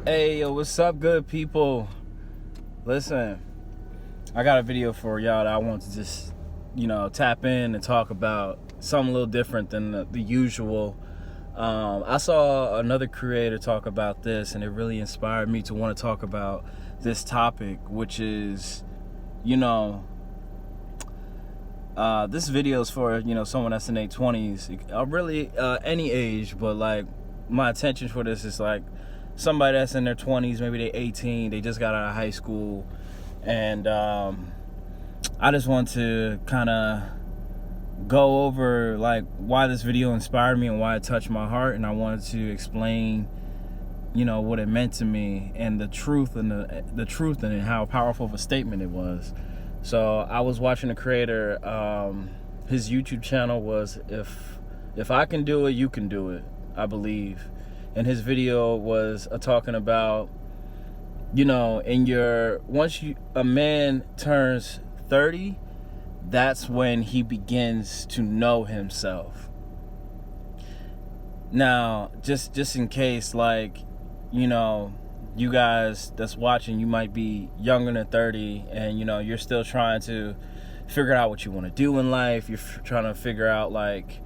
Hey, yo, what's up, good people? Listen, I got a video for y'all that I want to just, tap in and talk about something a little different than the usual. I saw another creator talk about this, and it really inspired me to want to talk about this topic, which is, this video is for, someone that's in their 20s, really any age, but like my attention for this is like somebody that's in their 20s, maybe they're 18, they just got out of high school, and I just want to kind of go over like why this video inspired me and why it touched my heart, and I wanted to explain what it meant to me and the truth and the truth in it, how powerful of a statement it was. So I was watching a creator, his YouTube channel was if I can do it, you can do it, I believe. And his video was talking about, once a man turns 30, that's when he begins to know himself. Now, just in case, like, you guys that's watching, you might be younger than 30 and, you're still trying to figure out what you want to do in life. You're trying to figure out, like,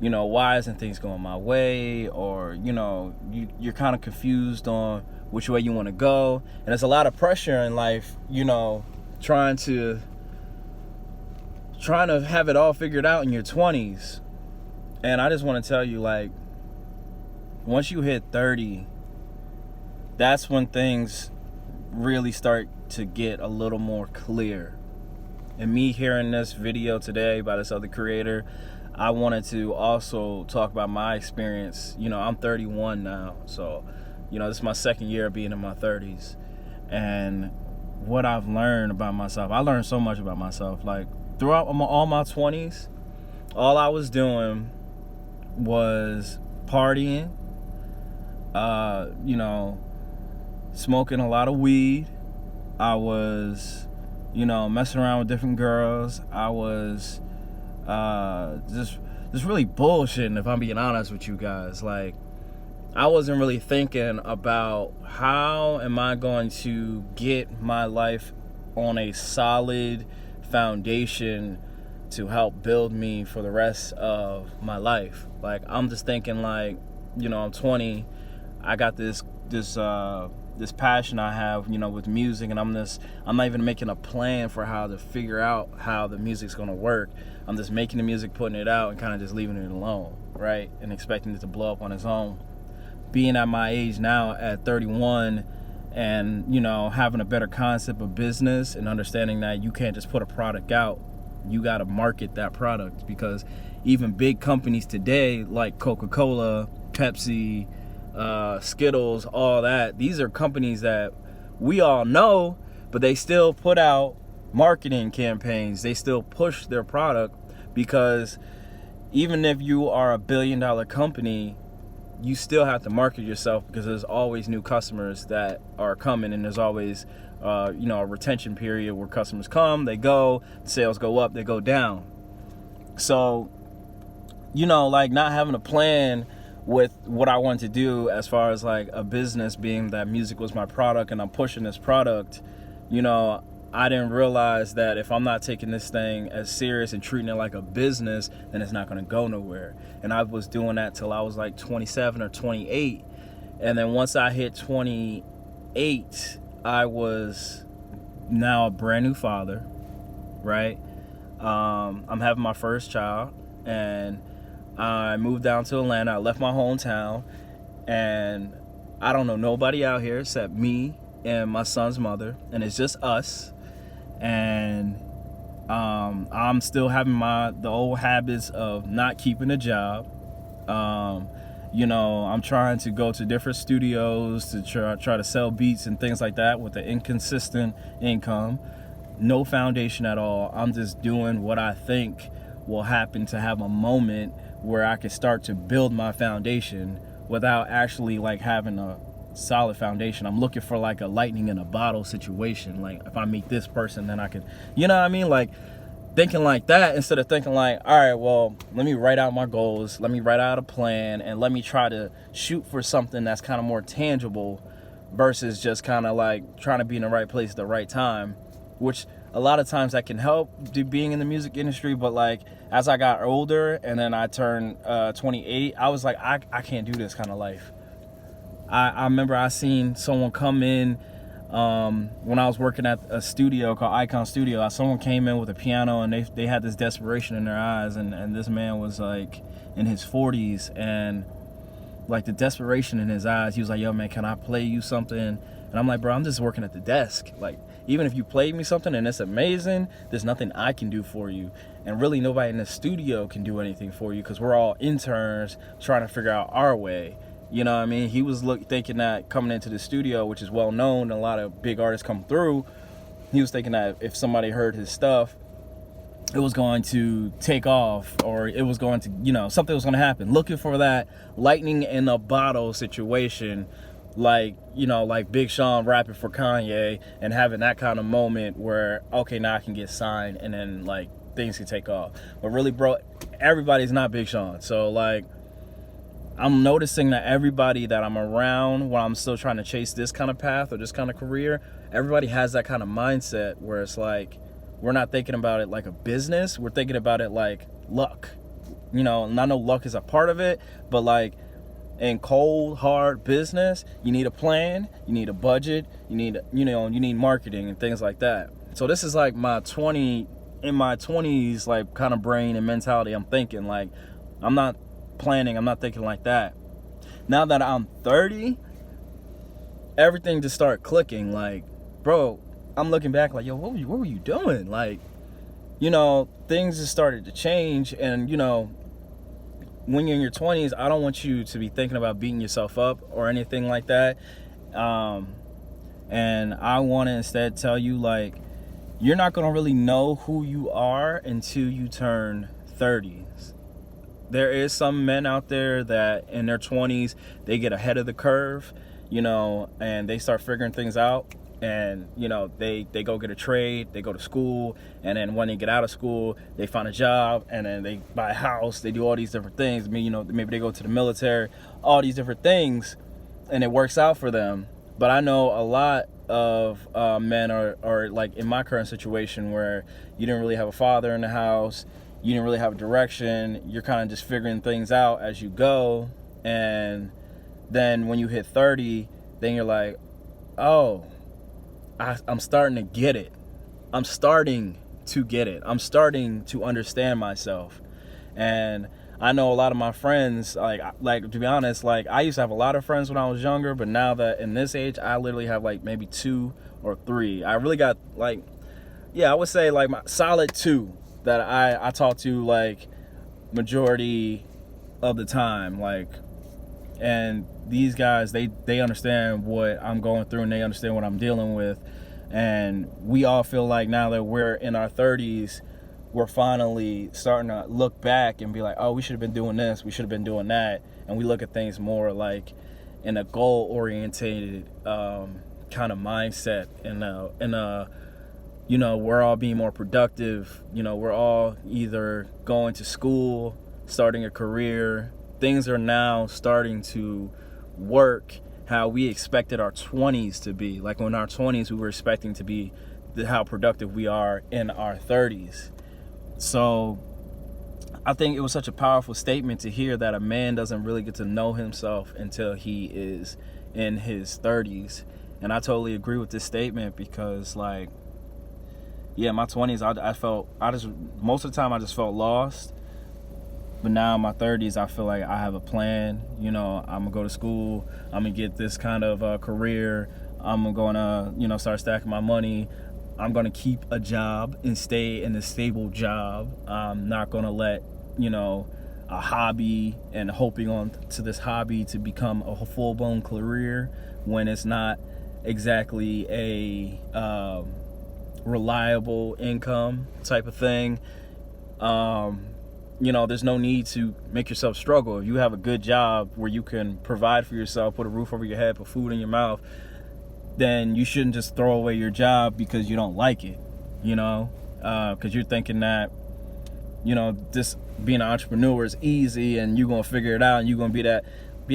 why isn't things going my way? Or, you're kind of confused on which way you want to go. And there's a lot of pressure in life, trying to have it all figured out in your 20s. And I just want to tell you, like, once you hit 30, that's when things really start to get a little more clear. And me hearing this video today by this other creator, I wanted to also talk about my experience. I'm 31 now, so this is my second year of being in my 30s, and what I've learned about myself. I learned so much about myself. Like, throughout all my 20s, all I was doing was partying, smoking a lot of weed. I was, messing around with different girls. I was just really bullshitting, if I'm being honest with you guys. Like, I wasn't really thinking about how am I going to get my life on a solid foundation to help build me for the rest of my life. Like, I'm just thinking, like, I'm 20, I got this passion I have, with music, and I'm not even making a plan for how to figure out how the music's gonna work. I'm just making the music, putting it out, and kind of just leaving it alone, right? And expecting it to blow up on its own. Being at my age now, at 31, and having a better concept of business and understanding that you can't just put a product out, you got to market that product, because even big companies today like Coca-Cola, Pepsi, Skittles, all that, these are companies that we all know, but they still put out marketing campaigns. They still push their product, because even if you are a $1 billion company, you still have to market yourself, because there's always new customers that are coming, and there's always a retention period where customers come, they go, sales go up, they go down. So like, not having a plan with what I wanted to do as far as like a business, being that music was my product and I'm pushing this product, I didn't realize that if I'm not taking this thing as serious and treating it like a business, then it's not going to go nowhere. And I was doing that till I was like 27 or 28. And then once I hit 28, I was now a brand new father, right? I'm having my first child, and I moved down to Atlanta. I left my hometown, and I don't know nobody out here except me and my son's mother, and it's just us. And I'm still having the old habits of not keeping a job. I'm trying to go to different studios to try to sell beats and things like that with an inconsistent income. No foundation at all. I'm just doing what I think will happen to have a moment where I can start to build my foundation without actually like having a solid foundation. I'm looking for like a lightning in a bottle situation. Like, if I meet this person, then I could, like, thinking like that, instead of thinking like, all right, well, let me write out my goals, let me write out a plan, and let me try to shoot for something that's kind of more tangible versus just kind of like trying to be in the right place at the right time, which a lot of times that can help being in the music industry. But like as I got older and then I turned 28, I was like, I can't do this kind of life. I remember I seen someone come in when I was working at a studio called Icon Studio. Someone came in with a piano and they had this desperation in their eyes, and this man was like in his 40s, and like the desperation in his eyes, he was like, yo man, can I play you something? And I'm like, bro, I'm just working at the desk. Like, even if you played me something and it's amazing, there's nothing I can do for you. And really nobody in the studio can do anything for you because we're all interns trying to figure out our way. You know what I mean? He was thinking that coming into the studio, which is well known, and a lot of big artists come through, he was thinking that if somebody heard his stuff, it was going to take off, or it was going to, you know, something was going to happen. Looking for that lightning in a bottle situation, like, you know, like Big Sean rapping for Kanye and having that kind of moment where, okay, now I can get signed and then like things can take off. But really, bro, everybody's not Big Sean. So like, I'm noticing that everybody that I'm around while I'm still trying to chase this kind of path or this kind of career, everybody has that kind of mindset where it's like, we're not thinking about it like a business. We're thinking about it like luck. You know, and I know luck is a part of it, but like in cold, hard business, you need a plan, you need a budget, you need marketing and things like that. So this is like in my 20s, like kind of brain and mentality. I'm thinking like, I'm not planning, I'm not thinking like that. Now that I'm 30, everything just started clicking. Like, bro, I'm looking back like, yo, what were you doing? Like, you know, things just started to change. And, you know, when you're in your 20s, I don't want you to be thinking about beating yourself up or anything like that. And I want to instead tell you, like, you're not going to really know who you are until you turn 30s. There is some men out there that in their 20s, they get ahead of the curve, you know, and they start figuring things out. And, you know, they go get a trade, they go to school, and then when they get out of school, they find a job, and then they buy a house, they do all these different things. I mean, you know, maybe they go to the military, all these different things, and it works out for them. But I know a lot of men are like in my current situation where you didn't really have a father in the house, you didn't really have a direction, you're kind of just figuring things out as you go, and then when you hit 30, then you're like, oh, I'm starting to get it. I'm starting to get it. I'm starting to understand myself. And I know a lot of my friends, like to be honest, like I used to have a lot of friends when I was younger, but now that in this age, I literally have like maybe 2 or 3. I really got like, yeah, I would say like my solid 2 that I talk to like majority of the time, like, and these guys, they understand what I'm going through and they understand what I'm dealing with. And we all feel like now that we're in our 30s, we're finally starting to look back and be like, oh, we should have been doing this, we should have been doing that. And we look at things more like in a goal-oriented kind of mindset. And you know, we're all being more productive. You know, we're all either going to school, starting a career. Things are now starting to work how we expected our 20s to be. Like when our 20s, we were expecting to be how productive we are in our 30s. So I think it was such a powerful statement to hear that a man doesn't really get to know himself until he is in his 30s. And I totally agree with this statement because, like, yeah, my 20s, most of the time I just felt lost. But now in my 30s, I feel like I have a plan. You know, I'm going to go to school. I'm going to get this kind of career. I'm going to, you know, start stacking my money. I'm going to keep a job and stay in a stable job. I'm not going to let, you know, a hobby and hoping on to this hobby to become a full-blown career when it's not exactly a reliable income type of thing. You know, there's no need to make yourself struggle. If you have a good job where you can provide for yourself, put a roof over your head, put food in your mouth, then you shouldn't just throw away your job because you don't like it, you know, because you're thinking that, you know, this being an entrepreneur is easy and you're going to figure it out and you're going to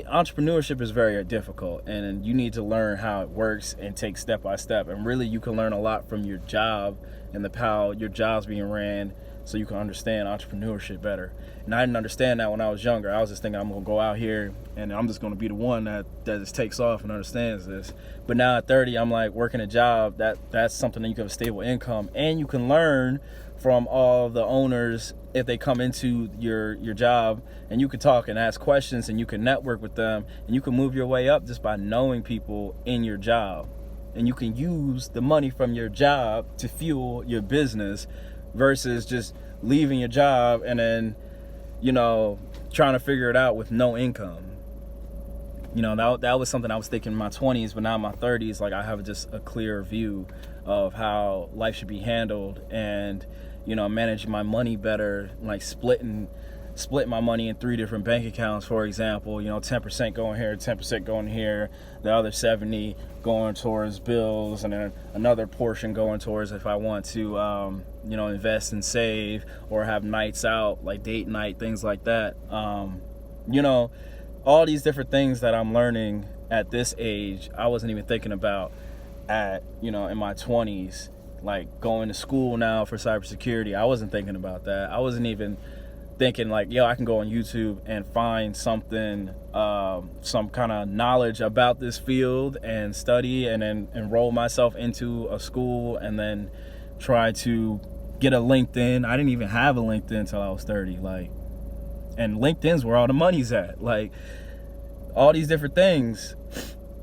entrepreneurship is very difficult, and you need to learn how it works and take step by step. And really, you can learn a lot from your job and how your job's being ran, so you can understand entrepreneurship better. And I didn't understand that when I was younger. I was just thinking I'm gonna go out here and I'm just gonna be the one that just takes off and understands this. But now at 30, I'm like working a job that's something that you can have a stable income, and you can learn from all the owners if they come into your job, and you can talk and ask questions and you can network with them, and you can move your way up just by knowing people in your job. And you can use the money from your job to fuel your business versus just leaving your job and then, trying to figure it out with no income. That was something I was thinking in my 20s, but now in my 30s, like, I have just a clear view of how life should be handled, and managing my money better, like splitting my money in 3 different bank accounts, for example. 10% going here, 10% going here, the other 70 going towards bills, and then another portion going towards if I want to invest and save, or have nights out, like date night, things like that. All these different things that I'm learning at this age, I wasn't even thinking about in my 20s. Like going to school now for cybersecurity, I wasn't thinking about that. I wasn't even thinking like, I can go on YouTube and find something, some kind of knowledge about this field and study, and then enroll myself into a school, and then try to get a LinkedIn. I didn't even have a LinkedIn until I was 30. And LinkedIn's where all the money's at. Like, all these different things.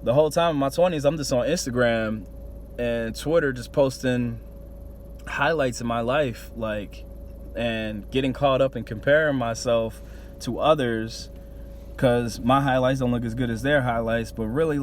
The whole time in my 20s, I'm just on Instagram and Twitter, just posting highlights of my life, and getting caught up in comparing myself to others, because my highlights don't look as good as their highlights. But really,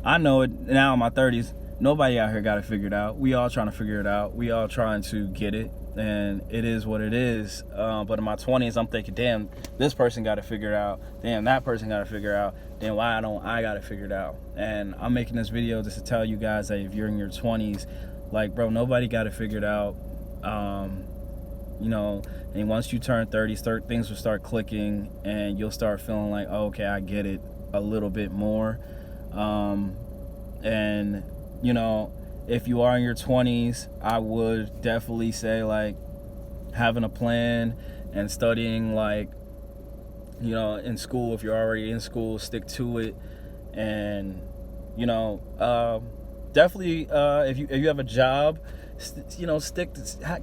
I know it now in my 30s, nobody out here got it figured out. We all trying to figure it out. We all trying to get it, and it is what it is. But in my 20s, I'm thinking, damn, this person got it figured out. Damn, that person got it figured out. Damn, why don't I got it figured out? And I'm making this video just to tell you guys that if you're in your 20s, bro, nobody got it figured out. And once you turn 30, things will start clicking, and you'll start feeling like, oh, okay, I get it a little bit more. And if you are in your 20s, I would definitely say, having a plan and studying, in school. If you're already in school, stick to it. And definitely, if you have a job,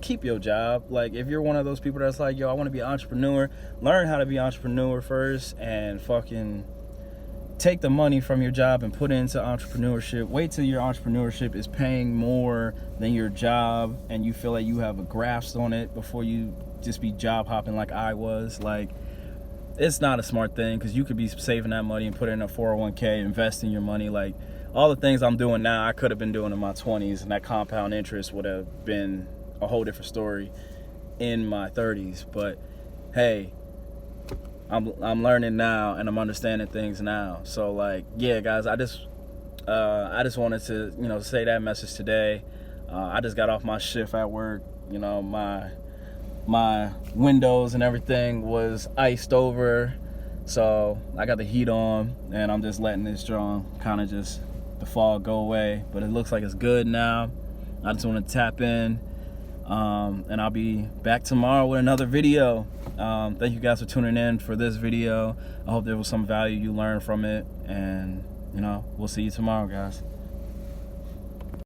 keep your job. If you're one of those people that's like, I want to be an entrepreneur, learn how to be an entrepreneur first, and fucking take the money from your job and put it into entrepreneurship. Wait till your entrepreneurship is paying more than your job, and you feel like you have a grasp on it, before you just be job hopping like I was. It's not a smart thing, because you could be saving that money and put it in a 401k, investing your money. All the things I'm doing now, I could have been doing in my 20s, and that compound interest would have been a whole different story in my 30s. But hey, I'm learning now, and I'm understanding things now. So guys, I just wanted to say that message today. I just got off my shift at work. My windows and everything was iced over, so I got the heat on, and I'm just letting this strong kind of just the fog go away. But it looks like it's good now. I just want to tap in, and I'll be back tomorrow with another video. Thank you guys for tuning in for this video. I hope there was some value you learned from it, and we'll see you tomorrow, guys.